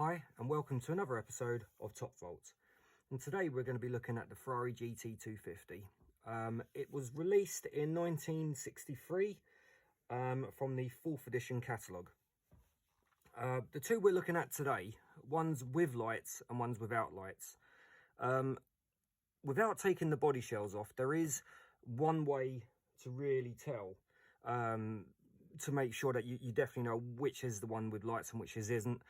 Hi and welcome to another episode of Top Vault, and today we're going to be looking at the Ferrari GT250. It was released in 1963 from the 4th edition catalogue. The two we're looking at today, one's with lights and one's without lights. Without taking the body shells off, there is one way to really tell, to make sure that you definitely know which is the one with lights and which isn't.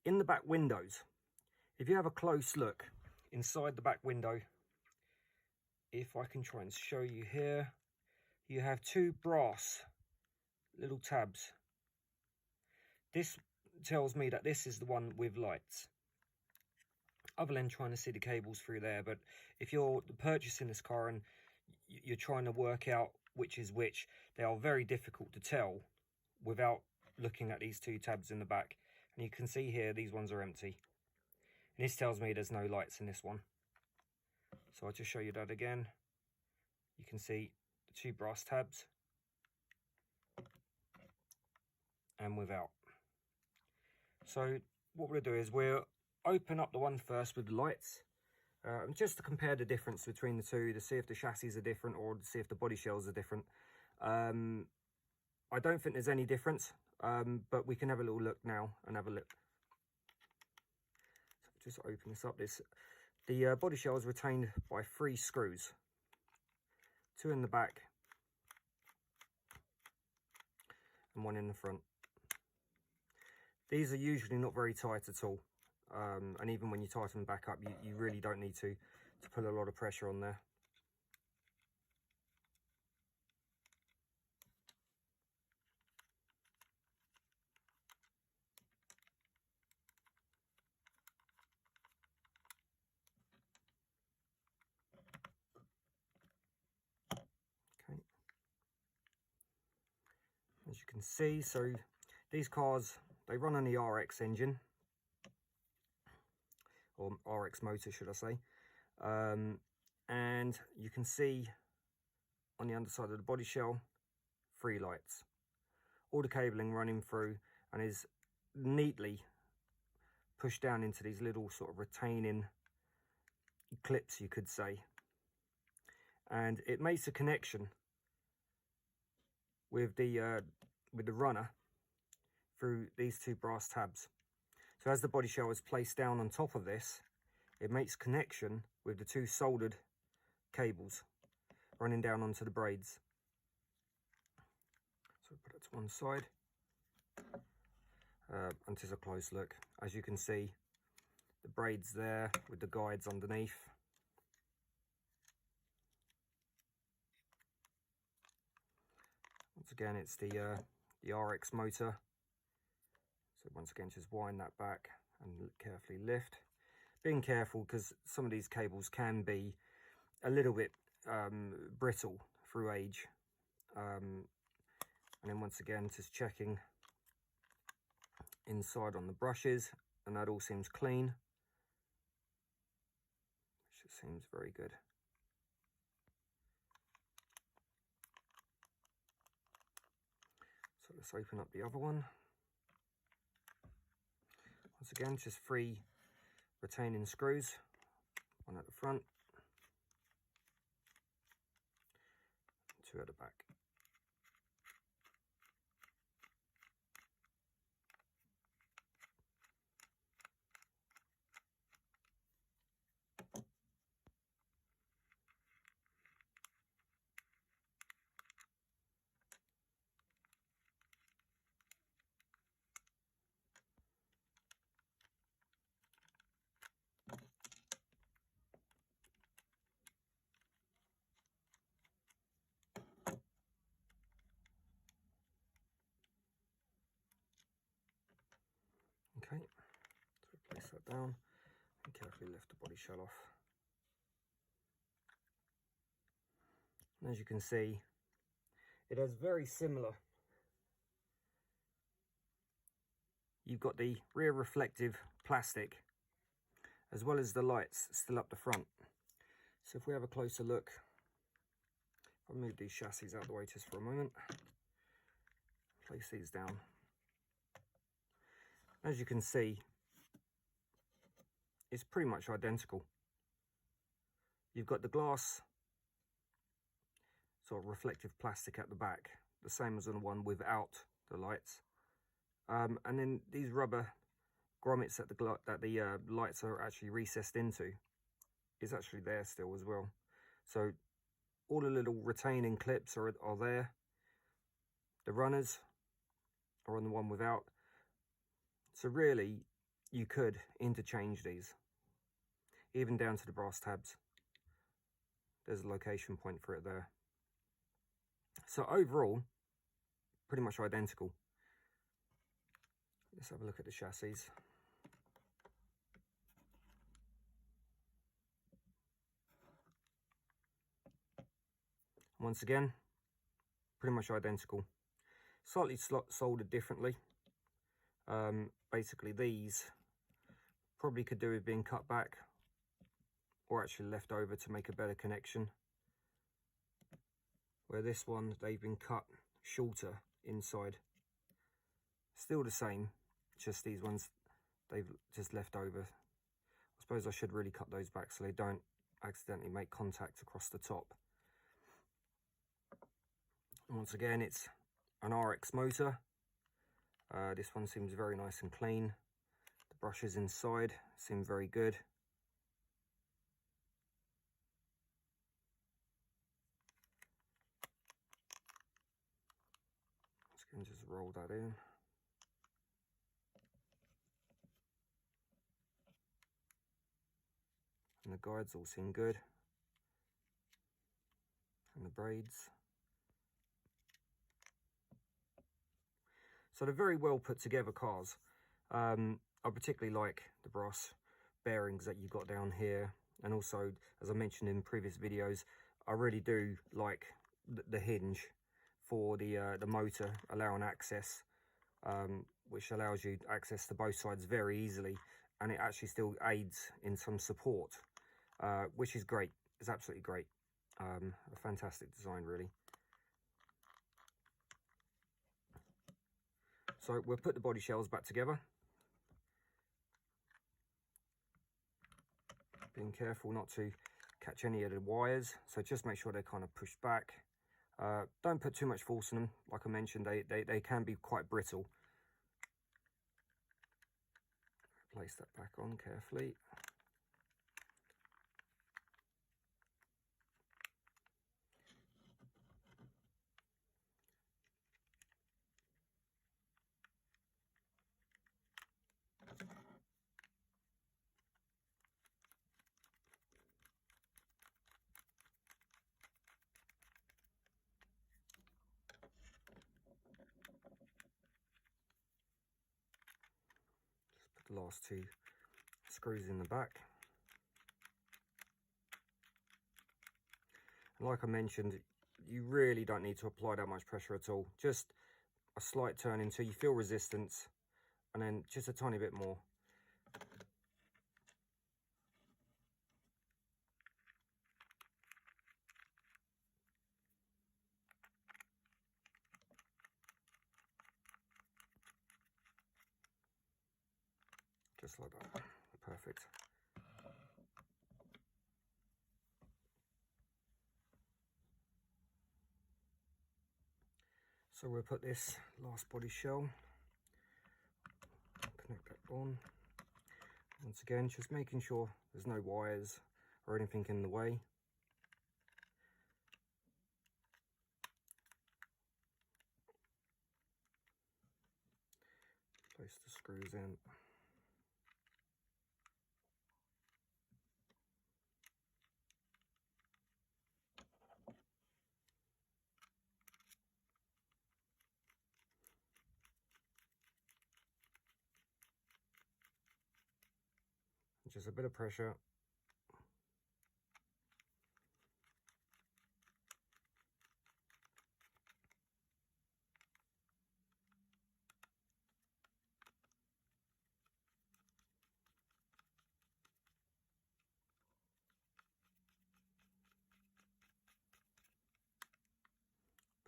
In the back windows, if you have a close look inside the back window, if I can try and show you here, you have two brass little tabs. This tells me that this is the one with lights, other than trying to see the cables through there. But if you're purchasing this car and you're trying to work out which is which, they are very difficult to tell without looking at these two tabs in the back. And you can see here, these ones are empty. And this tells me there's no lights in this one. So I'll just show you that again. You can see the two brass tabs. And without. So what we'll do is we'll open up the one first with the lights. Just to compare the difference between the two, to see if the chassis are different or to see if the body shells are different. I don't think there's any difference. But we can have a little look now and have a look. So just open this up. The body shell is retained by 3 screws, 2 in the back and 1 in the front. These are usually not very tight at all, and even when you tighten them back up, you really don't need to put a lot of pressure on there. Okay, as you can see, so these cars, they run on the RX engine, or RX motor should I say, and you can see on the underside of the body shell 3 lights, all the cabling running through and is neatly pushed down into these little sort of retaining clips, you could say, and it makes a connection with the runner through these 2 brass tabs. So as the body shell is placed down on top of this, it makes connection with the 2 soldered cables running down onto the braids. So put it to one side, and just a close look. As you can see, the braids there with the guides underneath. Once again, it's the RX motor. So once again, just wind that back and carefully lift. Being careful because some of these cables can be a little bit brittle through age. And then once again, just checking inside on the brushes, and that all seems clean, which seems very good. So let's open up the other one. Once again, just 3 retaining screws, 1 at the front, 2 at the back. Okay, so place that down and carefully lift the body shell off. And as you can see, it has very similar. You've got the rear reflective plastic as well as the lights still up the front. So if we have a closer look, I'll move these chassis out of the way just for a moment, place these down. As you can see, is pretty much identical. You've got the glass sort of reflective plastic at the back, the same as on the one without the lights. And then these rubber grommets that the lights are actually recessed into is actually there still as well. So all the little retaining clips are there. The runners are on the one without. So really, you could interchange these, even down to the brass tabs. There's a location point for it there. So overall, pretty much identical. Let's have a look at the chassis. Once again, pretty much identical. Slightly soldered differently. Basically these probably could do with being cut back or actually left over to make a better connection. Where this one, they've been cut shorter inside. Still the same, just these ones, they've just left over. I suppose I should really cut those back so they don't accidentally make contact across the top. And once again, it's an RX motor. This one seems very nice and clean. The brushes inside seem very good. Once again, just roll that in. And the guides all seem good. And the braids. So they're very well put together cars. I particularly like the brass bearings that you've got down here. And also, as I mentioned in previous videos, I really do like the hinge for the motor, allowing access, which allows you access to both sides very easily. And it actually still aids in some support, which is great. It's absolutely great. A fantastic design, really. So we'll put the body shells back together. Being careful not to catch any of the wires, so just make sure they're kind of pushed back. Don't put too much force on them. Like I mentioned, they can be quite brittle. Place that back on carefully. Just put the last two screws in the back. And like I mentioned, you really don't need to apply that much pressure at all. Just a slight turn until you feel resistance, and then just a tiny bit more. Just like that. Perfect. So we'll put this last body shell, connect that on. Once again, just making sure there's no wires or anything in the way. Place the screws in. Just a bit of pressure.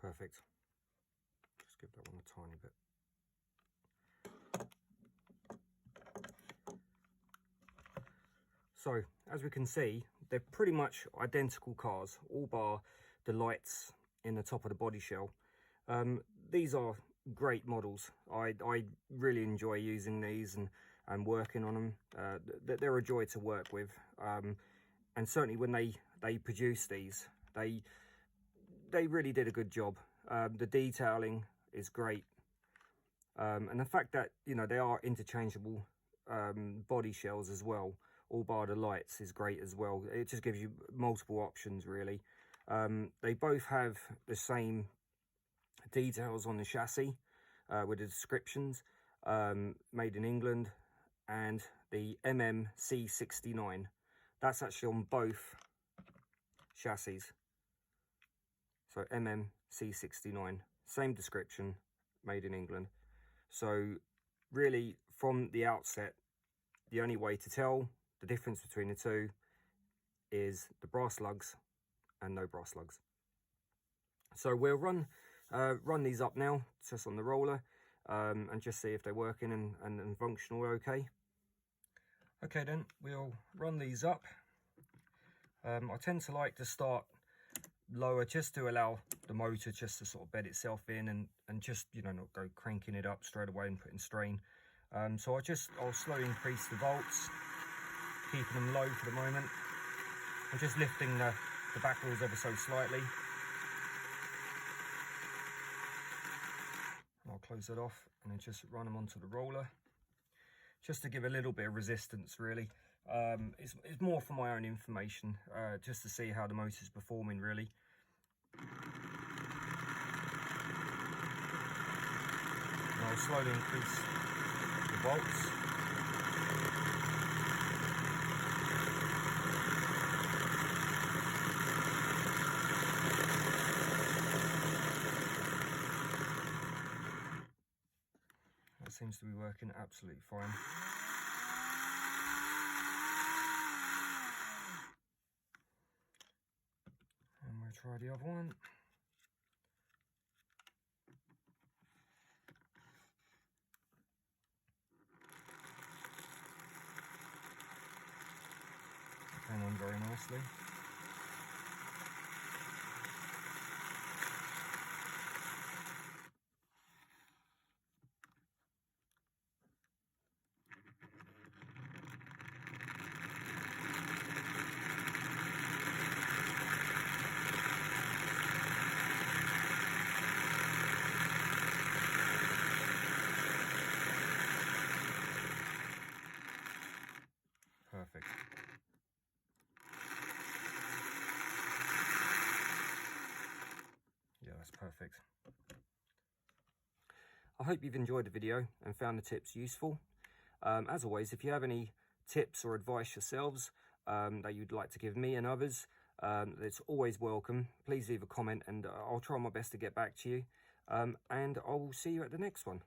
Perfect. Just give that one a tiny bit. So as we can see, they're pretty much identical cars, all bar the lights in the top of the body shell. These are great models. I really enjoy using these and working on them. They're a joy to work with, and certainly when they produce these, they really did a good job. The detailing is great, and the fact that, you know, they are interchangeable body shells as well, all bar the lights, is great as well. It just gives you multiple options, really. They both have the same details on the chassis, with the descriptions, made in England, and the C69. That's actually on both chassis. So C69, same description, made in England. So really, from the outset, the only way to tell the difference between the two is the brass lugs and no brass lugs. So we'll run these up now, just on the roller, and just see if they're working and functional okay. Okay then, we'll run these up. I tend to like to start lower, just to allow the motor just to sort of bed itself in, and just, you know, not go cranking it up straight away and putting strain. So I'll slowly increase the volts, keeping them low for the moment. I'm just lifting the back wheels ever so slightly. I'll close it off and then just run them onto the roller, just to give a little bit of resistance, really. It's more for my own information, just to see how the motor's performing, really. And I'll slowly increase the volts. That seems to be working absolutely fine. And we'll try the other one. Came on very nicely. Perfect. Yeah, that's perfect. I hope you've enjoyed the video and found the tips useful. As always, if you have any tips or advice yourselves that you'd like to give me and others, it's always welcome. Please leave a comment and I'll try my best to get back to you. And I will see you at the next one.